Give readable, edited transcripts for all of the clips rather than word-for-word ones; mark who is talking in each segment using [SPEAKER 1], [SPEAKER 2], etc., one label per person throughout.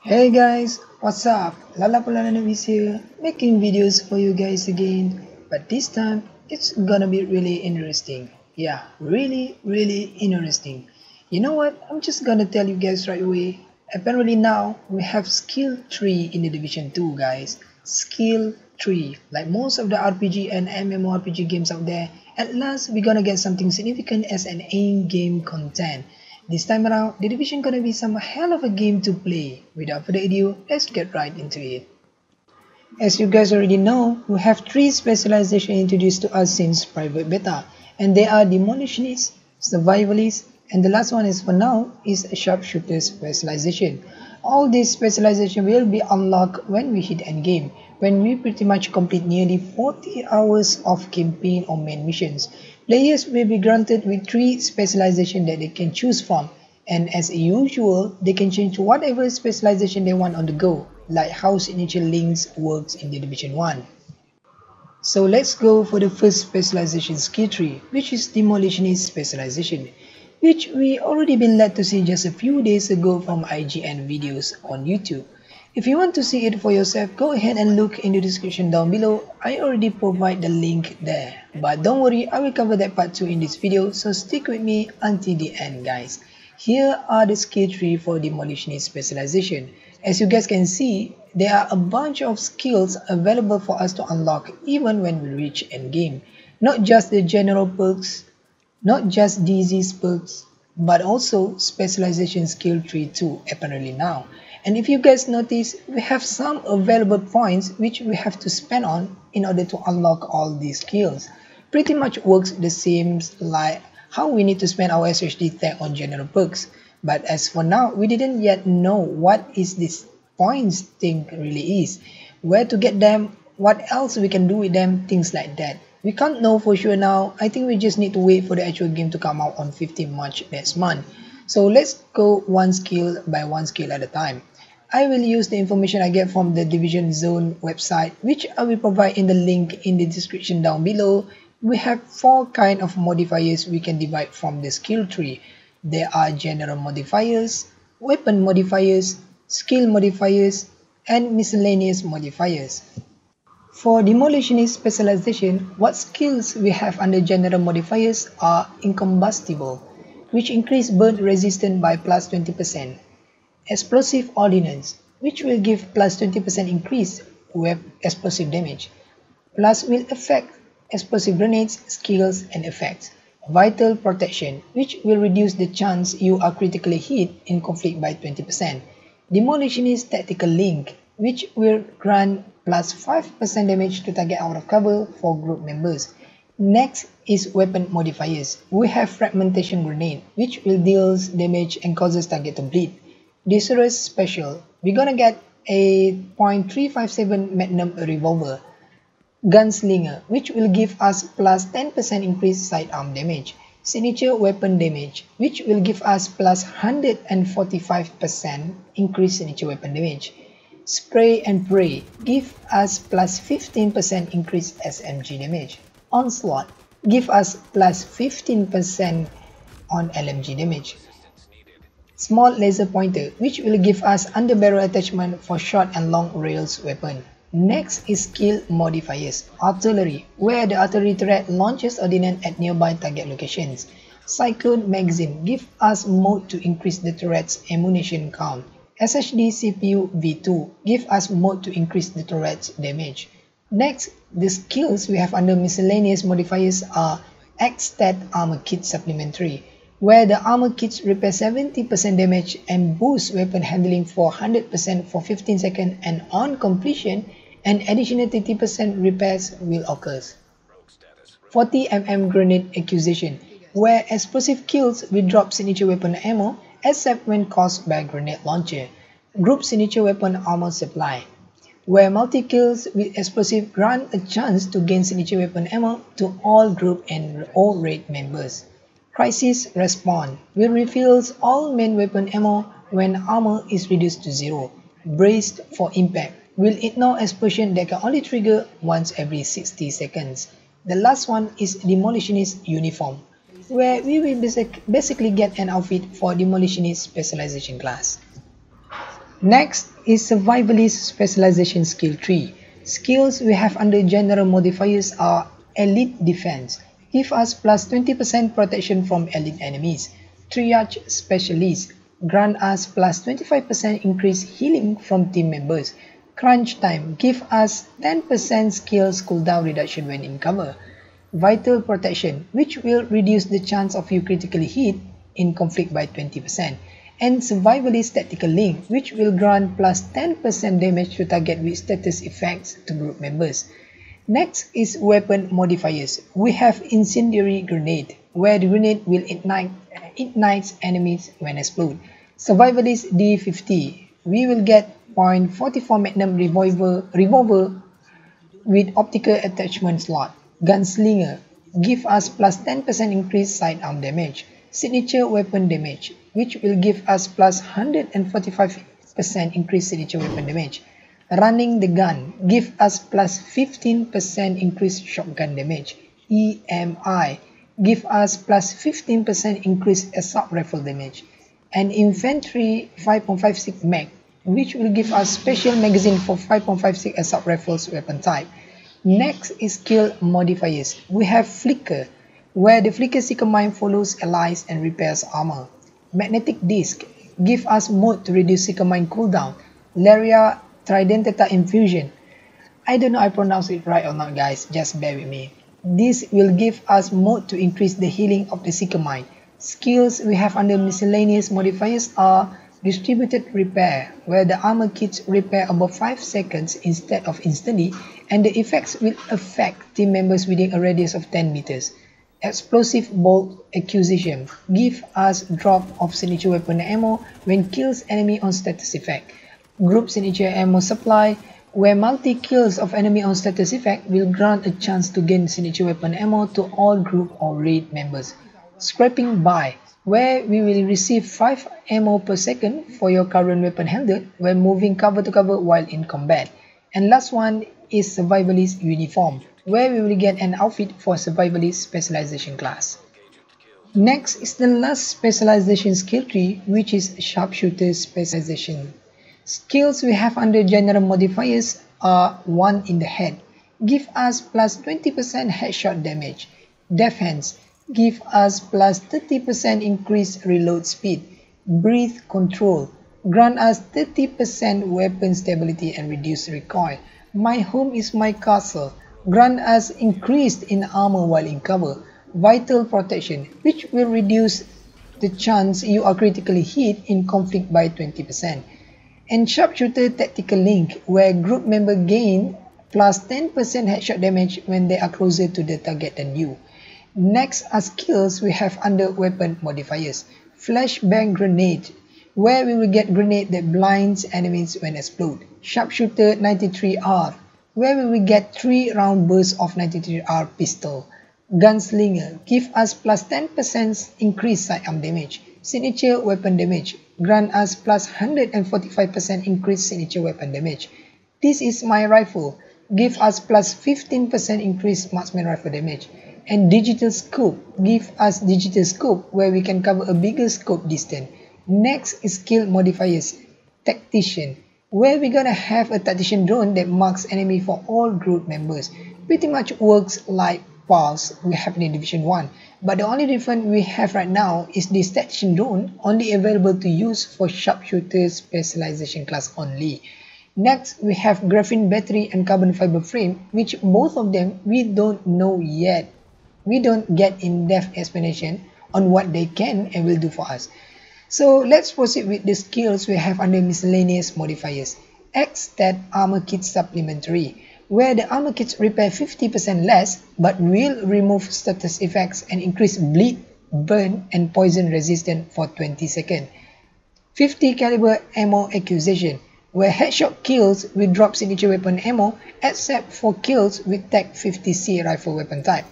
[SPEAKER 1] Hey guys, what's up? Lalapulananavis here, making videos for you guys again, but this time it's gonna be really interesting. Yeah, really interesting. You know what? I'm just gonna tell you guys right away. Apparently now we have skill tree in the division 2, guys. Skill tree. Like most of the RPG and MMORPG games out there, at last we're gonna get something significant as an in-game content. This time around, the division gonna be some hell of a game to play. Without further ado, let's get right into it. As you guys already know, we have 3 specializations introduced to us since private beta, and they are Demolitionist, Survivalist, and the last one is for now is Sharpshooter Specialization. All these specializations will be unlocked when we hit endgame, when we pretty much complete nearly 40 hours of campaign or main missions. Players will be granted with 3 specializations that they can choose from, and as usual, they can change whatever specialization they want on the go, like how signature links works in the Division 1. So let's go for the first specialization skill tree, which is Demolitionist Specialization, which we already been led to see just a few days ago from IGN videos on YouTube. If you want to see it for yourself, go ahead and look in the description down below. I already provide the link there. But don't worry, I will cover that part 2 in this video, so stick with me until the end, guys. Here are the skill tree for Demolitionist Specialization. As you guys can see, there are a bunch of skills available for us to unlock even when we reach endgame. Not just the general perks, not just disease perks, but also specialization skill tree too apparently now. And if you guys notice, we have some available points which we have to spend on in order to unlock all these skills. Pretty much works the same like how we need to spend our SHD tag on general perks. But as for now, we didn't yet know what is this points thing really is, where to get them, what else we can do with them, things like that. We can't know for sure now. I think we just need to wait for the actual game to come out on 15 March next month. So let's go one skill by one skill at a time. I will use the information I get from the Division Zone website, which I will provide in the link in the description down below. We have 4 kind of modifiers we can divide from the skill tree. There are general modifiers, weapon modifiers, skill modifiers, and miscellaneous modifiers. For Demolitionist Specialization, what skills we have under general modifiers are Incombustible, which increase burn resistance by plus 20%. Explosive Ordnance, which will give plus 20% increase with explosive damage, plus will affect explosive grenades, skills, and effects. Vital Protection, which will reduce the chance you are critically hit in conflict by 20%. Demolitionist Tactical Link, which will grant plus 5% damage to target out of cover for group members. Next is Weapon Modifiers. We have Fragmentation Grenade, which will deal damage and causes target to bleed. Dangerous Special, we're gonna get a .357 Magnum Revolver. Gunslinger, which will give us plus 10% increased sidearm damage. Signature Weapon Damage, which will give us plus 145% increased signature weapon damage. Spray and Pray, give us plus 15% increased SMG damage. Onslaught, give us plus 15% on LMG damage. Small Laser Pointer, which will give us underbarrel attachment for short and long rails weapon. Next is Skill Modifiers. Artillery, where the artillery turret launches ordnance at nearby target locations. Cyclone Magazine, give us mode to increase the turret's ammunition count. SHD CPU V2, give us mode to increase the turret's damage. Next, the skills we have under miscellaneous modifiers are X-Stat Armor Kit Supplementary, where the armor kits repair 70% damage and boost weapon handling for 100% for 15 seconds, and on completion, an additional 30% repairs will occur. 40mm Grenade Accusation, where explosive kills will drop signature weapon ammo except when caused by grenade launcher. Group signature weapon armor supply, where multi-kills with explosive grant a chance to gain signature weapon ammo to all group and all raid members. Crisis Respawn will refill all main weapon ammo when armor is reduced to 0. Braced for Impact will ignore explosion that can only trigger once every 60 seconds. The last one is Demolitionist Uniform, where we will basically get an outfit for Demolitionist Specialization class. Next is Survivalist Specialization Skill Tree. Skills we have under general modifiers are Elite Defense, give us plus 20% protection from elite enemies. Triage Specialist, grant us plus 25% increased healing from team members. Crunch Time, give us 10% skills cooldown reduction when in cover. Vital Protection, which will reduce the chance of you critically hit in conflict by 20%. And Survivalist Tactical Link, which will grant plus 10% damage to target with status effects to group members. Next is Weapon Modifiers. We have Incendiary Grenade, where the grenade will ignites enemies when explode. Survivalist D50, we will get .44 Magnum revolver with optical attachment slot. Gunslinger, give us plus 10% increased sidearm damage. Signature weapon damage, which will give us plus 145% increased signature weapon damage. Running the gun, give us plus 15% increased shotgun damage. EMI, give us plus 15% increased assault rifle damage. And infantry 5.56 mag, which will give us special magazine for 5.56 assault rifles weapon type. Next is skill modifiers. We have Flicker, where the Flicker Seeker Mine follows allies and repairs armor. Magnetic Disc, give us mode to reduce Seeker Mine cooldown. Laria Tridentata Infusion, I don't know I pronounce it right or not guys, just bear with me. This will give us mode to increase the healing of the Seeker Mine. Skills we have under miscellaneous modifiers are Distributed Repair, where the armor kits repair above 5 seconds instead of instantly, and the effects will affect team members within a radius of 10 meters. Explosive Bolt Acquisition, give us drop of signature weapon ammo when kills enemy on status effect. Group Signature Ammo Supply, where multi-kills of enemy on status effect will grant a chance to gain signature weapon ammo to all group or raid members. Scrapping Buy, where we will receive 5 ammo per second for your current weapon handled when moving cover to cover while in combat. And last one is Survivalist Uniform, where we will get an outfit for Survivalist Specialization class. Next is the last specialization skill tree, which is Sharpshooter Specialization. Skills we have under general modifiers are 1 in the head, give us plus 20% headshot damage. Defense, give us plus 30% increased reload speed. Breath Control, grant us 30% weapon stability and reduced recoil. My Home is My Castle, grant us increased in armor while in cover. Vital Protection, which will reduce the chance you are critically hit in conflict by 20%. And Sharpshooter Tactical Link, where group member gain plus 10% headshot damage when they are closer to the target than you. Next are skills we have under weapon modifiers. Flashbang Grenade, where we will get grenade that blinds enemies when explode. Sharpshooter 93R, where we will get 3 round bursts of 93R pistol. Gunslinger, give us plus 10% increased sidearm damage. Signature weapon damage, grant us plus 145% increased signature weapon damage. This is My Rifle, give us plus 15% increased marksman rifle damage. And Digital Scope, give us digital scope where we can cover a bigger scope distance. Next is skill modifiers. Tactician, where we're gonna have a tactician drone that marks enemy for all group members. Pretty much works like Pulse we have in Division 1, but the only difference we have right now is this tactician drone only available to use for Sharpshooter Specialization class only. Next we have Graphene Battery and Carbon Fiber Frame, which both of them we don't know yet. We don't get in-depth explanation on what they can and will do for us. So let's proceed with the skills we have under miscellaneous modifiers. X-Stat Armor Kit Supplementary, where the armor kits repair 50% less but will remove status effects and increase bleed, burn and poison resistance for 20 seconds. 50 caliber ammo acquisition, where headshot kills will drop signature weapon ammo except for kills with Tech 50C rifle weapon type.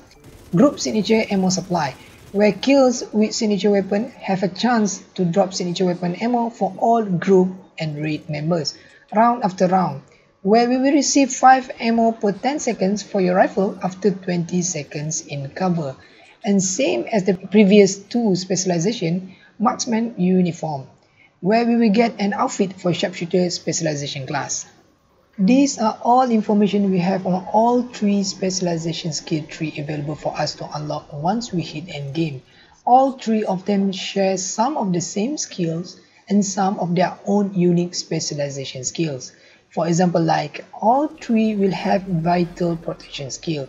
[SPEAKER 1] Group Signature Ammo Supply, where kills with signature weapon have a chance to drop signature weapon ammo for all group and raid members, round after round, where we will receive 5 ammo per 10 seconds for your rifle after 20 seconds in cover. And same as the previous 2 specialization, Marksman Uniform. where we will get an outfit for Sharpshooter Specialization class. These are all information we have on all 3 specialization skill tree available for us to unlock once we hit endgame. All 3 of them share some of the same skills and some of their own unique specialization skills. For example, like all 3 will have vital protection skill.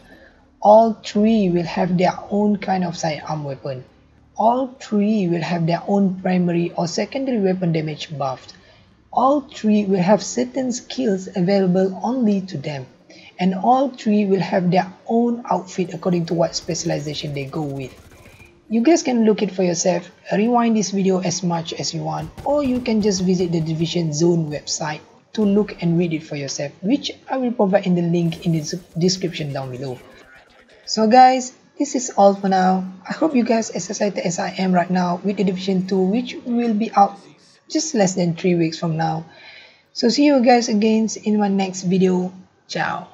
[SPEAKER 1] All 3 will have their own kind of sidearm weapon. All 3 will have their own primary or secondary weapon damage buffed. All 3 will have certain skills available only to them. And all 3 will have their own outfit according to what specialization they go with. You guys can look it for yourself, rewind this video as much as you want, or you can just visit the Division Zone website to look and read it for yourself, which I will provide in the link in the description down below. So guys, this is all for now. I hope you guys as excited as I am right now with the Division 2, which will be out just less than 3 weeks from now. So see you guys again in my next video. Ciao.